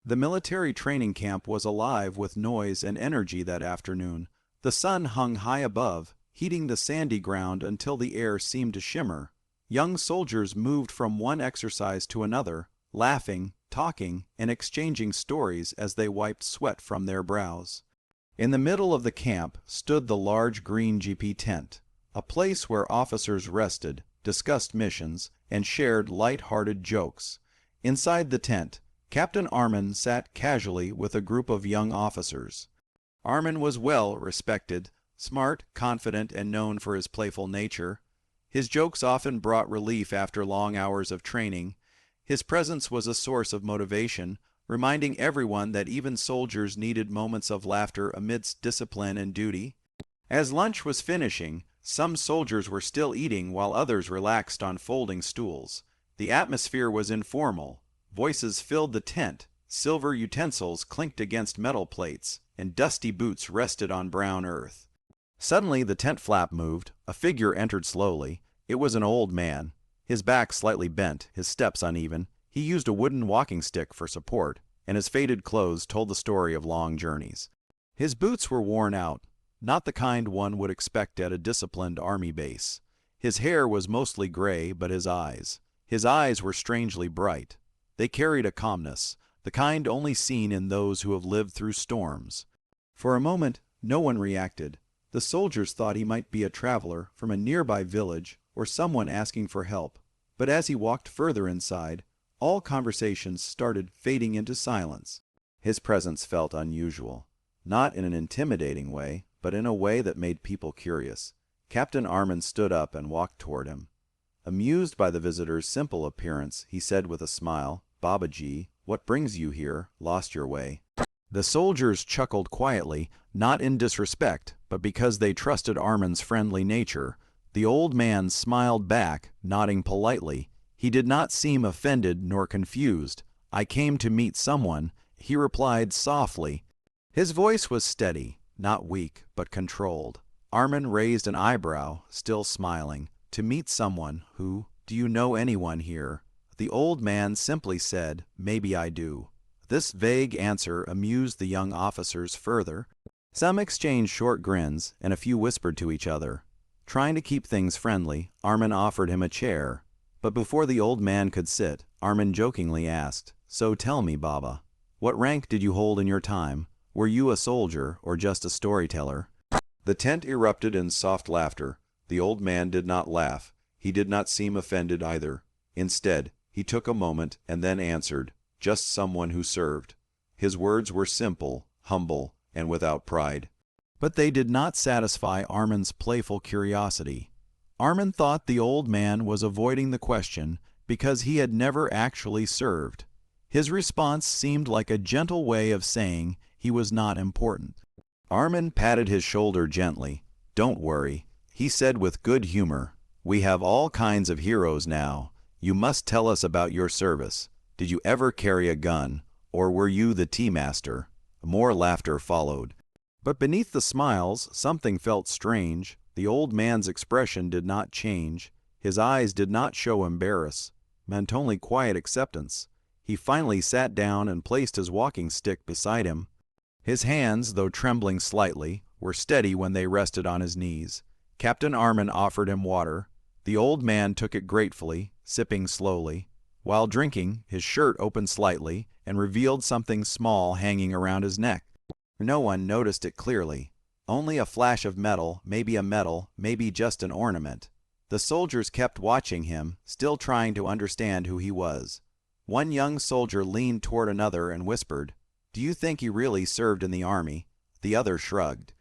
The military training camp was alive with noise and energy that afternoon. The sun hung high above, heating the sandy ground until the air seemed to shimmer. Young soldiers moved from one exercise to another, laughing, talking, and exchanging stories as they wiped sweat from their brows. In the middle of the camp stood the large green GP tent, a place where officers rested, discussed missions, and shared light-hearted jokes. Inside the tent, Captain Armin sat casually with a group of young officers. Armin was well respected, smart, confident, and known for his playful nature. His jokes often brought relief after long hours of training. His presence was a source of motivation, reminding everyone that even soldiers needed moments of laughter amidst discipline and duty. As lunch was finishing, some soldiers were still eating while others relaxed on folding stools. The atmosphere was informal. Voices filled the tent, silver utensils clinked against metal plates, and dusty boots rested on brown earth. Suddenly the tent flap moved. A figure entered slowly. It was an old man. His back slightly bent, his steps uneven. He used a wooden walking stick for support, and his faded clothes told the story of long journeys. His boots were worn out, not the kind one would expect at a disciplined army base. His hair was mostly gray, but his eyes were strangely bright. They carried a calmness, the kind only seen in those who have lived through storms. For a moment, no one reacted. The soldiers thought he might be a traveler from a nearby village or someone asking for help. But as he walked further inside, all conversations started fading into silence. His presence felt unusual, not in an intimidating way, but in a way that made people curious. Captain Armin stood up and walked toward him. Amused by the visitor's simple appearance, he said with a smile, "Babaji, what brings you here? Lost your way." The soldiers chuckled quietly, not in disrespect, but because they trusted Armin's friendly nature. The old man smiled back, nodding politely. He did not seem offended nor confused. "I came to meet someone," he replied softly. His voice was steady, not weak, but controlled. Armin raised an eyebrow, still smiling. "To meet someone who? Do you know anyone here?" The old man simply said, "Maybe I do." This vague answer amused the young officers further. Some exchanged short grins, and a few whispered to each other. Trying to keep things friendly, Armin offered him a chair. But before the old man could sit, Armin jokingly asked, "So tell me, Baba, what rank did you hold in your time? Were you a soldier or just a storyteller?" The tent erupted in soft laughter. The old man did not laugh. He did not seem offended either. Instead, he took a moment and then answered, "Just someone who served." His words were simple, humble, and without pride. But they did not satisfy Armin's playful curiosity. Armin thought the old man was avoiding the question because he had never actually served. His response seemed like a gentle way of saying he was not important. Armin patted his shoulder gently. "Don't worry," he said with good humor. "We have all kinds of heroes now. You must tell us about your service. Did you ever carry a gun, or were you the tea master?" More laughter followed. But beneath the smiles, something felt strange. The old man's expression did not change. His eyes did not show embarrass, meant only quiet acceptance. He finally sat down and placed his walking stick beside him. His hands, though trembling slightly, were steady when they rested on his knees. Captain Armin offered him water. The old man took it gratefully, sipping slowly. While drinking, his shirt opened slightly and revealed something small hanging around his neck. No one noticed it clearly. Only a flash of metal, maybe just an ornament. The soldiers kept watching him, still trying to understand who he was. One young soldier leaned toward another and whispered, "Do you think he really served in the army?" The other shrugged.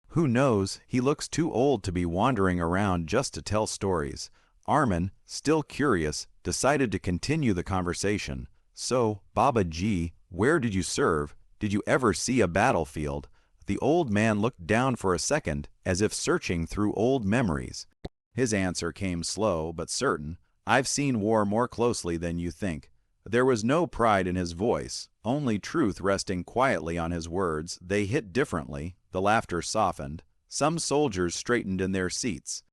"Who knows? He looks too old to be wandering around just to tell stories." Armin, still curious, decided to continue the conversation. "So, Baba Ji, where did you serve? Did you ever see a battlefield?" The old man looked down for a second, as if searching through old memories. His answer came slow but certain. "I've seen war more closely than you think." There was no pride in his voice, only truth resting quietly on his words. They hit differently. The laughter softened. Some soldiers straightened in their seats.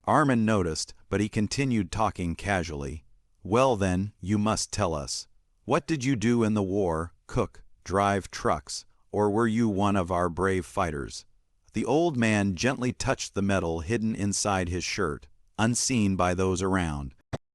Armin noticed, but he continued talking casually. "Well then, you must tell us. What did you do in the war? Cook, drive trucks, or were you one of our brave fighters?" The old man gently touched the medal hidden inside his shirt, unseen by those around.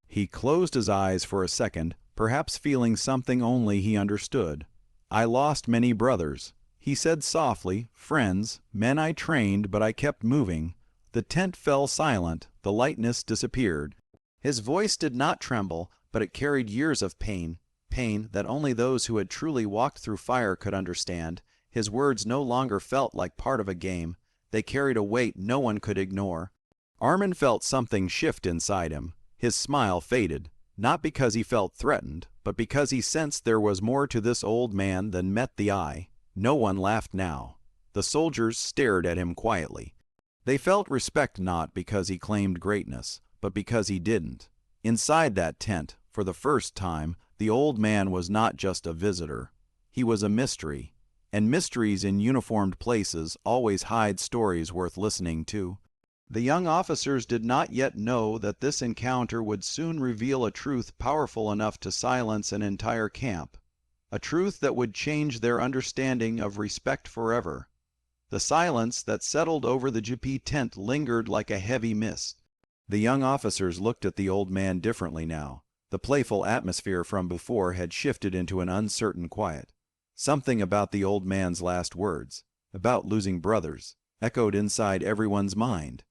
He closed his eyes for a second, perhaps feeling something only he understood. "I lost many brothers," he said softly, "friends, men I trained, but I kept moving." The tent fell silent, the lightness disappeared. His voice did not tremble, but it carried years of pain, pain that only those who had truly walked through fire could understand. His words no longer felt like part of a game. They carried a weight no one could ignore. Armin felt something shift inside him. His smile faded, not because he felt threatened, but because he sensed there was more to this old man than met the eye. No one laughed now. The soldiers stared at him quietly. They felt respect not because he claimed greatness, but because he didn't. Inside that tent, for the first time, the old man was not just a visitor. He was a mystery. And mysteries in uniformed places always hide stories worth listening to. The young officers did not yet know that this encounter would soon reveal a truth powerful enough to silence an entire camp, a truth that would change their understanding of respect forever. The silence that settled over the GP tent lingered like a heavy mist. The young officers looked at the old man differently now. The playful atmosphere from before had shifted into an uncertain quiet. Something about the old man's last words, about losing brothers, echoed inside everyone's mind.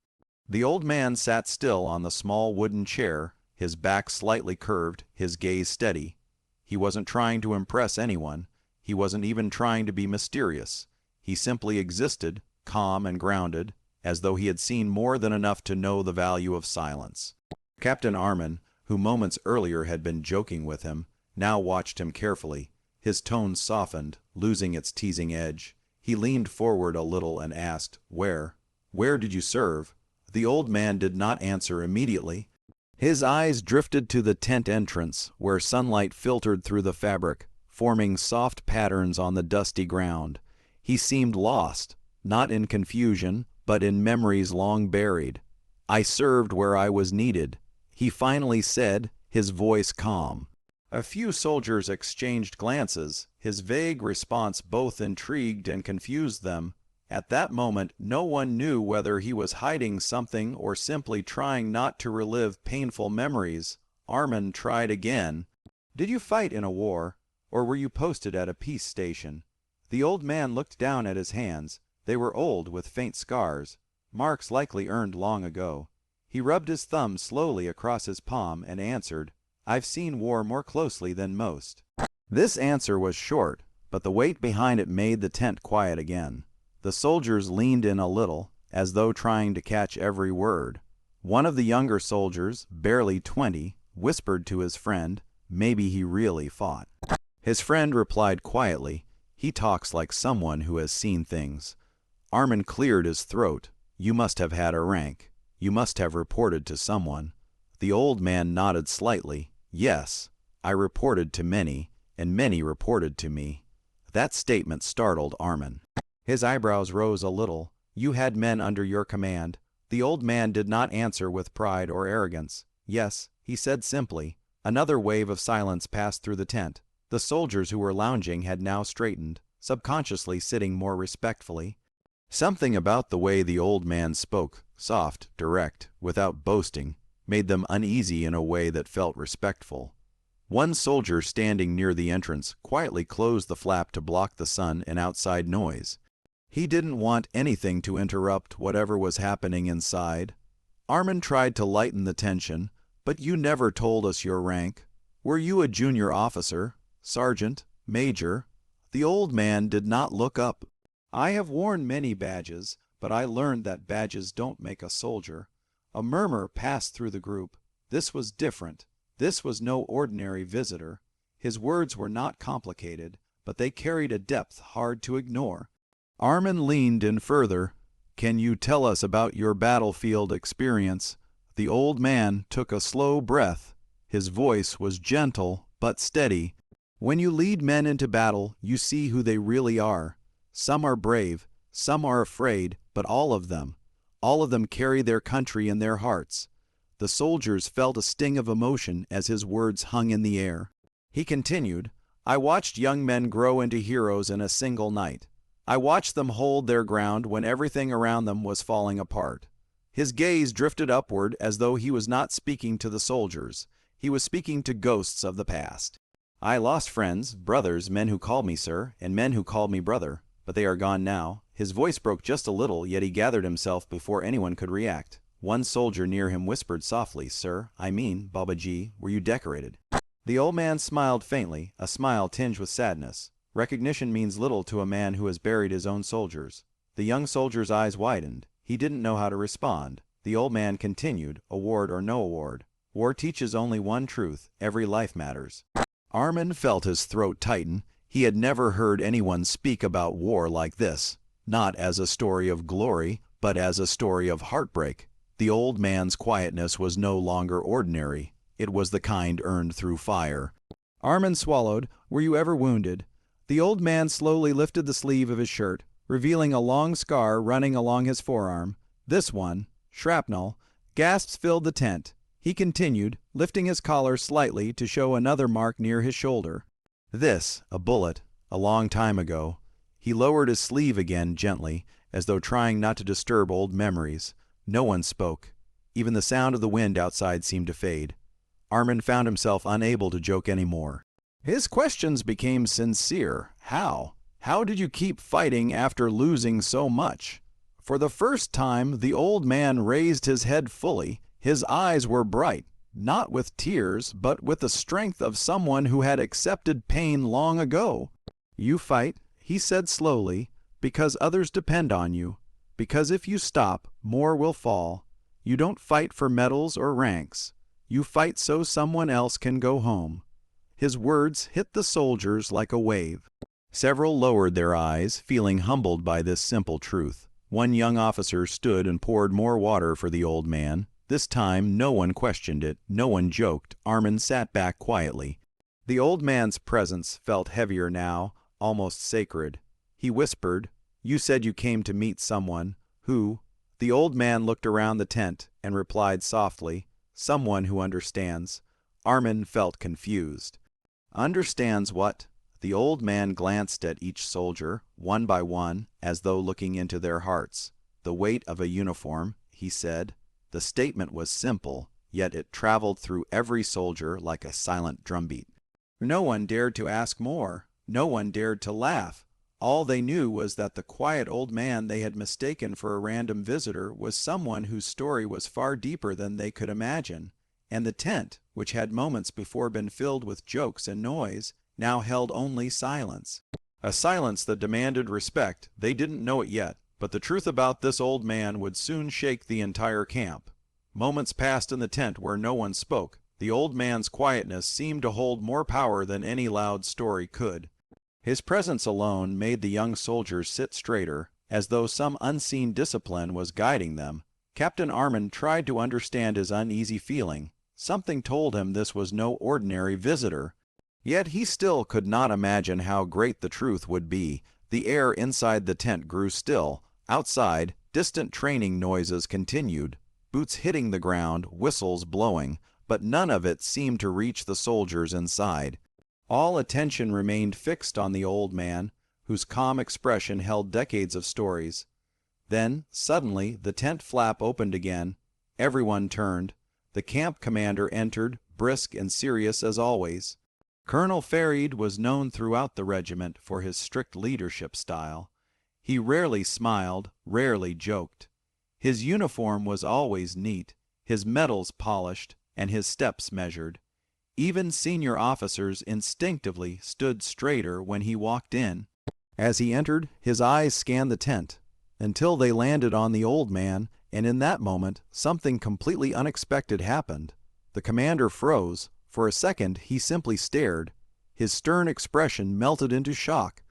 The old man sat still on the small wooden chair, his back slightly curved, his gaze steady. He wasn't trying to impress anyone. He wasn't even trying to be mysterious. He simply existed, calm and grounded, as though he had seen more than enough to know the value of silence. Captain Armin, who moments earlier had been joking with him, now watched him carefully. His tone softened, losing its teasing edge. He leaned forward a little and asked, "Where? Where did you serve?" The old man did not answer immediately. His eyes drifted to the tent entrance, where sunlight filtered through the fabric, forming soft patterns on the dusty ground. He seemed lost, not in confusion, but in memories long buried. "I served where I was needed," he finally said, his voice calm. A few soldiers exchanged glances. His vague response both intrigued and confused them. At that moment, no one knew whether he was hiding something or simply trying not to relive painful memories. Armin tried again. "Did you fight in a war, or were you posted at a peace station?" The old man looked down at his hands. They were old with faint scars, marks likely earned long ago. He rubbed his thumb slowly across his palm and answered, "I've seen war more closely than most." This answer was short, but the weight behind it made the tent quiet again. The soldiers leaned in a little, as though trying to catch every word. One of the younger soldiers, barely 20, whispered to his friend, "Maybe he really fought." His friend replied quietly, "He talks like someone who has seen things." Armin cleared his throat. "You must have had a rank. You must have reported to someone." The old man nodded slightly. "Yes, I reported to many, and many reported to me." That statement startled Armin. His eyebrows rose a little. "You had men under your command." The old man did not answer with pride or arrogance. "Yes," he said simply. Another wave of silence passed through the tent. The soldiers who were lounging had now straightened, subconsciously sitting more respectfully. Something about the way the old man spoke, soft, direct, without boasting, made them uneasy in a way that felt respectful. One soldier standing near the entrance quietly closed the flap to block the sun and outside noise. He didn't want anything to interrupt whatever was happening inside. Armin tried to lighten the tension. "But you never told us your rank. Were you a junior officer, sergeant, major?" The old man did not look up. "I have worn many badges, but I learned that badges don't make a soldier." A murmur passed through the group. This was different. This was no ordinary visitor. His words were not complicated, but they carried a depth hard to ignore. Armin leaned in further. "Can you tell us about your battlefield experience?" The old man took a slow breath. His voice was gentle but steady. "When you lead men into battle, you see who they really are. Some are brave, some are afraid, but all of them carry their country in their hearts." The soldiers felt a sting of emotion as his words hung in the air. He continued, I watched young men grow into heroes in a single night. I watched them hold their ground when everything around them was falling apart. His gaze drifted upward as though he was not speaking to the soldiers. He was speaking to ghosts of the past. I lost friends, brothers, men who called me sir, and men who called me brother, but they are gone now. His voice broke just a little, yet he gathered himself before anyone could react. One soldier near him whispered softly, "Sir, I mean, Babaji, were you decorated?" The old man smiled faintly, a smile tinged with sadness. Recognition means little to a man who has buried his own soldiers. The young soldier's eyes widened. He didn't know how to respond. The old man continued, "Award or no award. War teaches only one truth: every life matters." Armin felt his throat tighten. He had never heard anyone speak about war like this, not as a story of glory, but as a story of heartbreak. The old man's quietness was no longer ordinary. It was the kind earned through fire. Armin swallowed. "Were you ever wounded?" The old man slowly lifted the sleeve of his shirt, revealing a long scar running along his forearm. "This one, shrapnel." Gasps filled the tent. He continued, lifting his collar slightly to show another mark near his shoulder. "This, a bullet, a long time ago." He lowered his sleeve again gently, as though trying not to disturb old memories. No one spoke. Even the sound of the wind outside seemed to fade. Armin found himself unable to joke any more. His questions became sincere. How? How did you keep fighting after losing so much? For the first time, the old man raised his head fully. His eyes were bright, not with tears, but with the strength of someone who had accepted pain long ago. "You fight," he said slowly, "because others depend on you. Because if you stop, more will fall. You don't fight for medals or ranks. You fight so someone else can go home." His words hit the soldiers like a wave. Several lowered their eyes, feeling humbled by this simple truth. One young officer stood and poured more water for the old man. This time no one questioned it, no one joked. Armin sat back quietly. The old man's presence felt heavier now, almost sacred. He whispered, "You said you came to meet someone. Who?" The old man looked around the tent and replied softly, "Someone who understands." Armin felt confused. "Understands what?" The old man glanced at each soldier, one by one, as though looking into their hearts. "The weight of a uniform," he said. The statement was simple, yet it traveled through every soldier like a silent drumbeat. No one dared to ask more. No one dared to laugh. All they knew was that the quiet old man they had mistaken for a random visitor was someone whose story was far deeper than they could imagine. And the tent, which had moments before been filled with jokes and noise, now held only silence. A silence that demanded respect. They didn't know it yet, but the truth about this old man would soon shake the entire camp. Moments passed in the tent where no one spoke. The old man's quietness seemed to hold more power than any loud story could. His presence alone made the young soldiers sit straighter, as though some unseen discipline was guiding them. Captain Armin tried to understand his uneasy feeling. Something told him this was no ordinary visitor. Yet he still could not imagine how great the truth would be. The air inside the tent grew still. Outside, distant training noises continued, boots hitting the ground, whistles blowing, but none of it seemed to reach the soldiers inside. All attention remained fixed on the old man, whose calm expression held decades of stories. Then, suddenly, the tent flap opened again. Everyone turned. The camp commander entered, brisk and serious as always. Colonel Farid was known throughout the regiment for his strict leadership style. He rarely smiled, rarely joked. His uniform was always neat, his medals polished, and his steps measured. Even senior officers instinctively stood straighter when he walked in. As he entered, his eyes scanned the tent, until they landed on the old man, and in that moment, something completely unexpected happened. The commander froze. For a second, he simply stared. His stern expression melted into shock.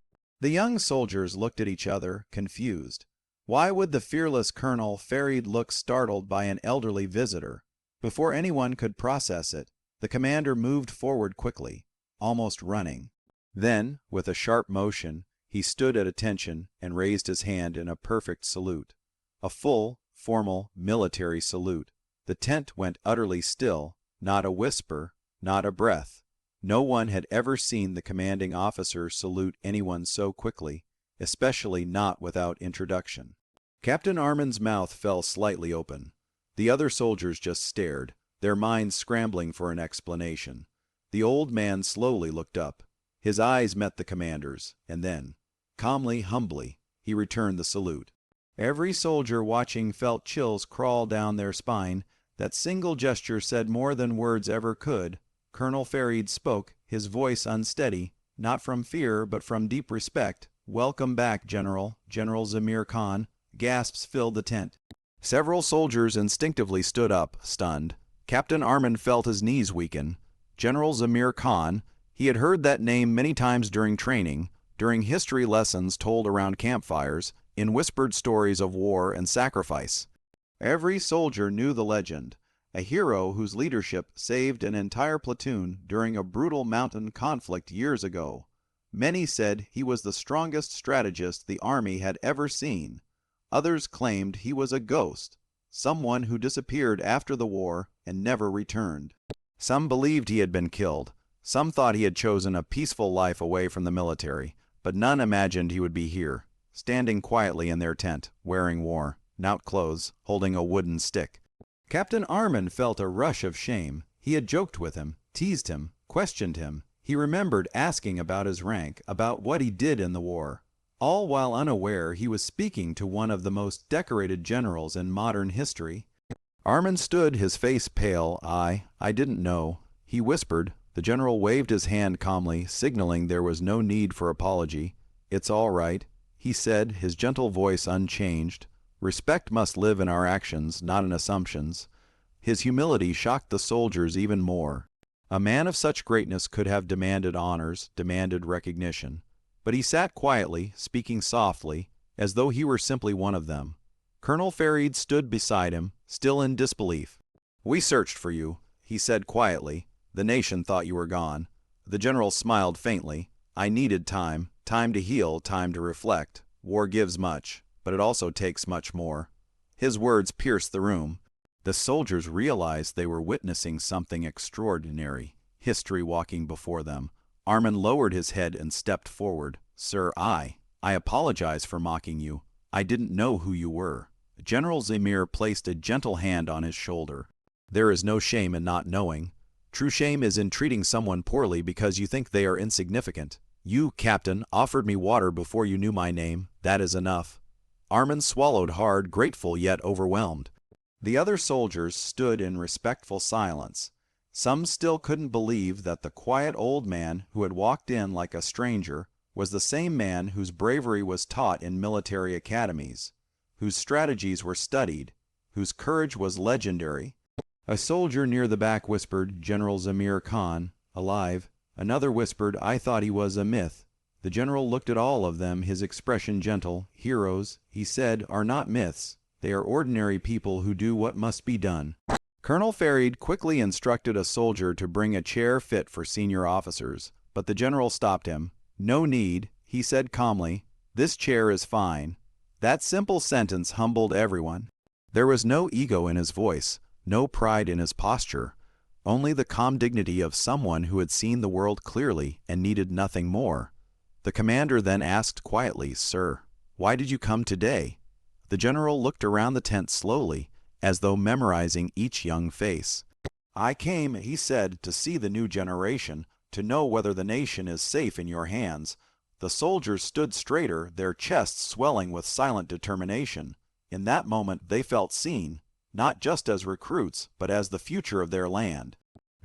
The young soldiers looked at each other, confused. Why would the fearless Colonel Farid look startled by an elderly visitor? Before anyone could process it, the commander moved forward quickly, almost running. Then, with a sharp motion, he stood at attention and raised his hand in a perfect salute. A full, formal, military salute. The tent went utterly still, not a whisper, not a breath. No one had ever seen the commanding officer salute anyone so quickly, especially not without introduction. Captain Armin's mouth fell slightly open. The other soldiers just stared, their minds scrambling for an explanation. The old man slowly looked up. His eyes met the commander's, and then, calmly, humbly, he returned the salute. Every soldier watching felt chills crawl down their spine. That single gesture said more than words ever could. Colonel Farid spoke, his voice unsteady, not from fear but from deep respect. "Welcome back, General. General Zamir Khan." Gasps filled the tent. Several soldiers instinctively stood up, stunned. Captain Armin felt his knees weaken. General Zamir Khan, he had heard that name many times during training, during history lessons told around campfires, in whispered stories of war and sacrifice. Every soldier knew the legend, a hero whose leadership saved an entire platoon during a brutal mountain conflict years ago. Many said he was the strongest strategist the army had ever seen. Others claimed he was a ghost, someone who disappeared after the war and never returned. Some believed he had been killed. Some thought he had chosen a peaceful life away from the military, but none imagined he would be here, standing quietly in their tent, wearing worn-out clothes, holding a wooden stick. Captain Armin felt a rush of shame. He had joked with him, teased him, questioned him. He remembered asking about his rank, about what he did in the war. All while unaware he was speaking to one of the most decorated generals in modern history. Armin stood, his face pale. I didn't know. He whispered. The general waved his hand calmly, signaling there was no need for apology. "It's all right," he said, his gentle voice unchanged. "Respect must live in our actions, not in assumptions." His humility shocked the soldiers even more. A man of such greatness could have demanded honors, demanded recognition. But he sat quietly, speaking softly, as though he were simply one of them. Colonel Farid stood beside him, still in disbelief. "We searched for you," he said quietly. "The nation thought you were gone." The general smiled faintly. "I needed time to heal, time to reflect. War gives much, but it also takes much more." His words pierced the room. The soldiers realized they were witnessing something extraordinary, history walking before them. Armin lowered his head and stepped forward. "Sir, I apologize for mocking you. I didn't know who you were." General Zamir placed a gentle hand on his shoulder. "There is no shame in not knowing. True shame is in treating someone poorly because you think they are insignificant. You, Captain, offered me water before you knew my name. That is enough." Armin swallowed hard, grateful yet overwhelmed. The other soldiers stood in respectful silence. Some still couldn't believe that the quiet old man who had walked in like a stranger was the same man whose bravery was taught in military academies, whose strategies were studied, whose courage was legendary. A soldier near the back whispered, "General Zamir Khan, alive." Another whispered, "I thought he was a myth." The general looked at all of them, his expression gentle. "Heroes," he said, "are not myths. They are ordinary people who do what must be done." Colonel Farid quickly instructed a soldier to bring a chair fit for senior officers, but the general stopped him. "No need," he said calmly. "This chair is fine." That simple sentence humbled everyone. There was no ego in his voice, no pride in his posture, only the calm dignity of someone who had seen the world clearly and needed nothing more. The commander then asked quietly, "Sir, why did you come today?" The general looked around the tent slowly, as though memorizing each young face. "I came," he said, "to see the new generation, to know whether the nation is safe in your hands." The soldiers stood straighter, their chests swelling with silent determination. In that moment they felt seen, not just as recruits, but as the future of their land.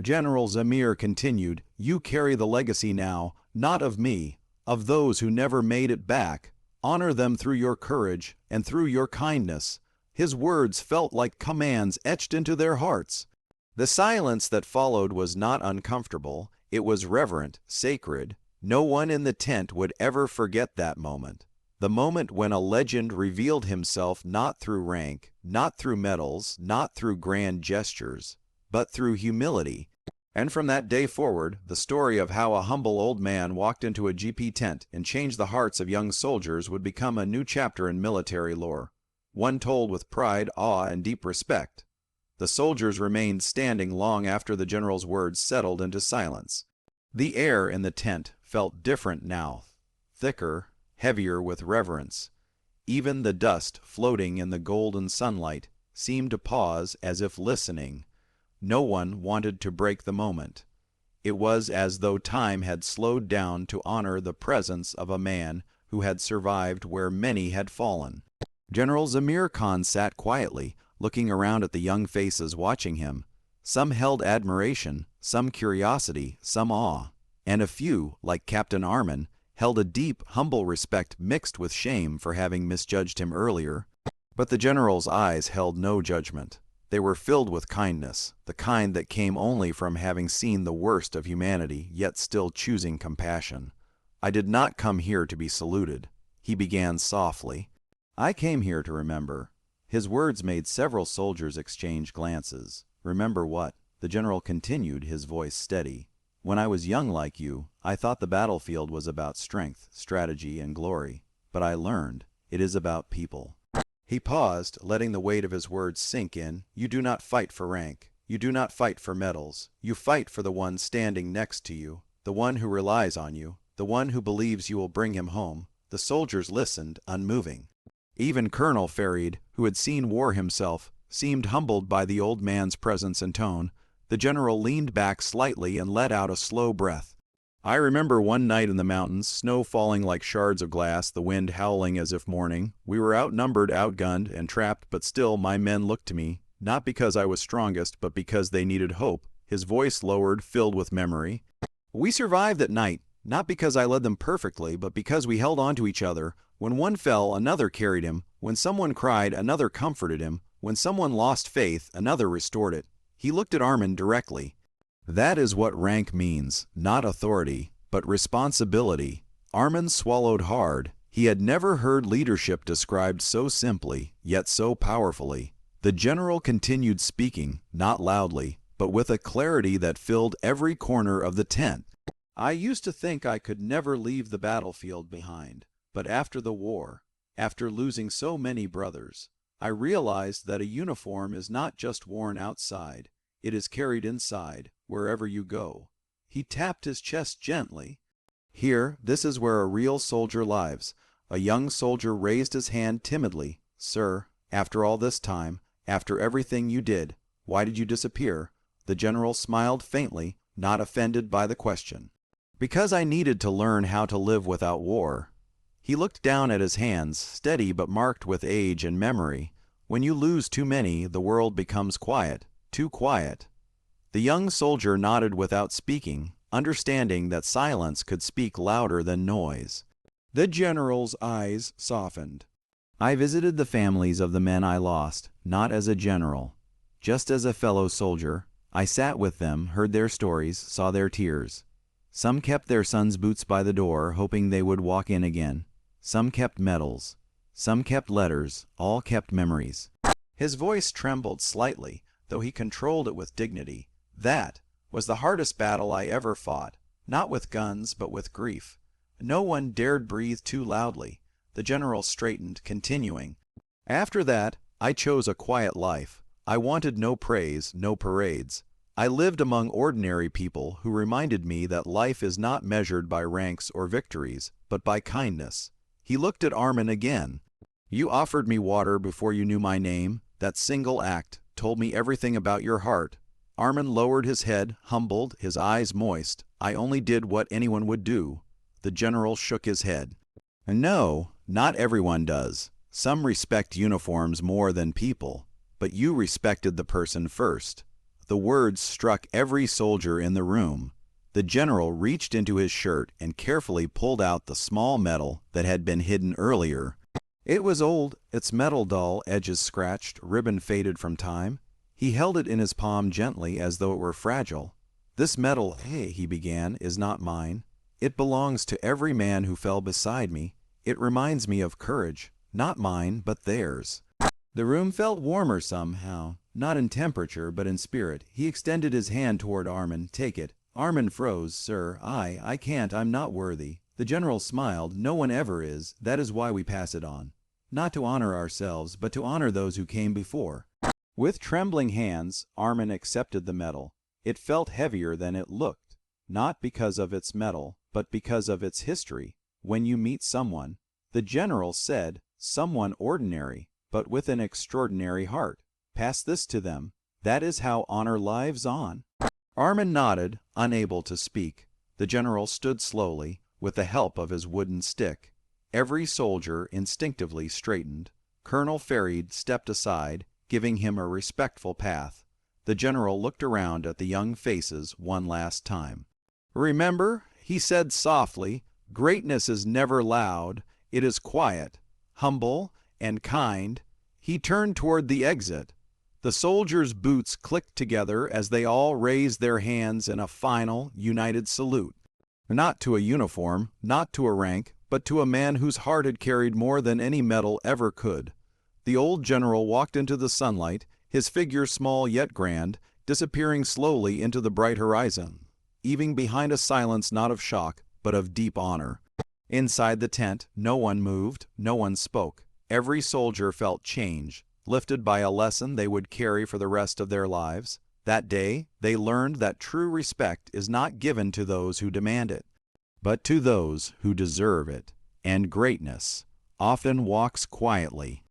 General Zamir continued, "You carry the legacy now, not of me, of those who never made it back. Honor them through your courage and through your kindness." His words felt like commands etched into their hearts. The silence that followed was not uncomfortable. It was reverent, sacred. No one in the tent would ever forget that moment. The moment when a legend revealed himself not through rank, not through medals, not through grand gestures, but through humility. And from that day forward, the story of how a humble old man walked into a GP tent and changed the hearts of young soldiers would become a new chapter in military lore, one told with pride, awe, and deep respect. The soldiers remained standing long after the general's words settled into silence. The air in the tent felt different now, thicker, heavier with reverence. Even the dust floating in the golden sunlight seemed to pause as if listening. No one wanted to break the moment. It was as though time had slowed down to honor the presence of a man who had survived where many had fallen. General Zamir Khan sat quietly, looking around at the young faces watching him. Some held admiration, some curiosity, some awe, and a few, like Captain Armin, held a deep, humble respect mixed with shame for having misjudged him earlier. But the general's eyes held no judgment. They were filled with kindness, the kind that came only from having seen the worst of humanity, yet still choosing compassion. "I did not come here to be saluted," he began softly. "I came here to remember." His words made several soldiers exchange glances. "Remember what?" The general continued, his voice steady. "When I was young like you, I thought the battlefield was about strength, strategy, and glory. But I learned it is about people." He paused, letting the weight of his words sink in. "You do not fight for rank. You do not fight for medals. You fight for the one standing next to you, the one who relies on you, the one who believes you will bring him home." The soldiers listened, unmoving. Even Colonel Farid, who had seen war himself, seemed humbled by the old man's presence and tone. The general leaned back slightly and let out a slow breath. "I remember one night in the mountains, snow falling like shards of glass, the wind howling as if mourning. We were outnumbered, outgunned, and trapped, but still my men looked to me, not because I was strongest, but because they needed hope." His voice lowered, filled with memory. "We survived that night, not because I led them perfectly, but because we held on to each other. When one fell, another carried him. When someone cried, another comforted him. When someone lost faith, another restored it." He looked at Armin directly. "That is what rank means, not authority, but responsibility." Armin swallowed hard. He had never heard leadership described so simply, yet so powerfully. The general continued speaking, not loudly, but with a clarity that filled every corner of the tent. "I used to think I could never leave the battlefield behind, but after the war, after losing so many brothers, I realized that a uniform is not just worn outside, it is carried inside, wherever you go." He tapped his chest gently. "Here, this is where a real soldier lives." A young soldier raised his hand timidly. "Sir, after all this time, after everything you did, why did you disappear?" The general smiled faintly, not offended by the question. "Because I needed to learn how to live without war." He looked down at his hands, steady but marked with age and memory. "When you lose too many, the world becomes quiet, too quiet." The young soldier nodded without speaking, understanding that silence could speak louder than noise. The general's eyes softened. "I visited the families of the men I lost, not as a general, just as a fellow soldier. I sat with them, heard their stories, saw their tears. Some kept their sons' boots by the door, hoping they would walk in again. Some kept medals. Some kept letters. All kept memories." His voice trembled slightly, though he controlled it with dignity. "That was the hardest battle I ever fought, not with guns, but with grief. No one dared breathe too loudly." The general straightened, continuing. "After that, I chose a quiet life. I wanted no praise, no parades. I lived among ordinary people who reminded me that life is not measured by ranks or victories, but by kindness." He looked at Armin again. "You offered me water before you knew my name. That single act told me everything about your heart." Armin lowered his head, humbled, his eyes moist. "I only did what anyone would do." The general shook his head. "No, not everyone does. Some respect uniforms more than people. But you respected the person first." The words struck every soldier in the room. The general reached into his shirt and carefully pulled out the small medal that had been hidden earlier. It was old, its metal dull, edges scratched, ribbon faded from time. He held it in his palm gently as though it were fragile. "This medal, hey," he began, "is not mine. It belongs to every man who fell beside me. It reminds me of courage, not mine, but theirs." The room felt warmer somehow, not in temperature, but in spirit. He extended his hand toward Armin. "Take it." Armin froze. "Sir, I can't, I'm not worthy." The general smiled. "No one ever is. That is why we pass it on. Not to honor ourselves, but to honor those who came before." With trembling hands, Armin accepted the medal. It felt heavier than it looked. not because of its metal, but because of its history. When you meet someone, the general said, someone ordinary, but with an extraordinary heart, pass this to them. That is how honor lives on. Armin nodded, unable to speak. The general stood slowly, with the help of his wooden stick. Every soldier instinctively straightened. Colonel Farid stepped aside, giving him a respectful path. The general looked around at the young faces one last time. "Remember," he said softly, "greatness is never loud. It is quiet, humble, and kind." He turned toward the exit. The soldiers' boots clicked together as they all raised their hands in a final, united salute. Not to a uniform, not to a rank, but to a man whose heart had carried more than any medal ever could. The old general walked into the sunlight, his figure small yet grand, disappearing slowly into the bright horizon, leaving behind a silence not of shock, but of deep honor. Inside the tent, no one moved, no one spoke. Every soldier felt change, lifted by a lesson they would carry for the rest of their lives. That day, they learned that true respect is not given to those who demand it, but to those who deserve it, and greatness often walks quietly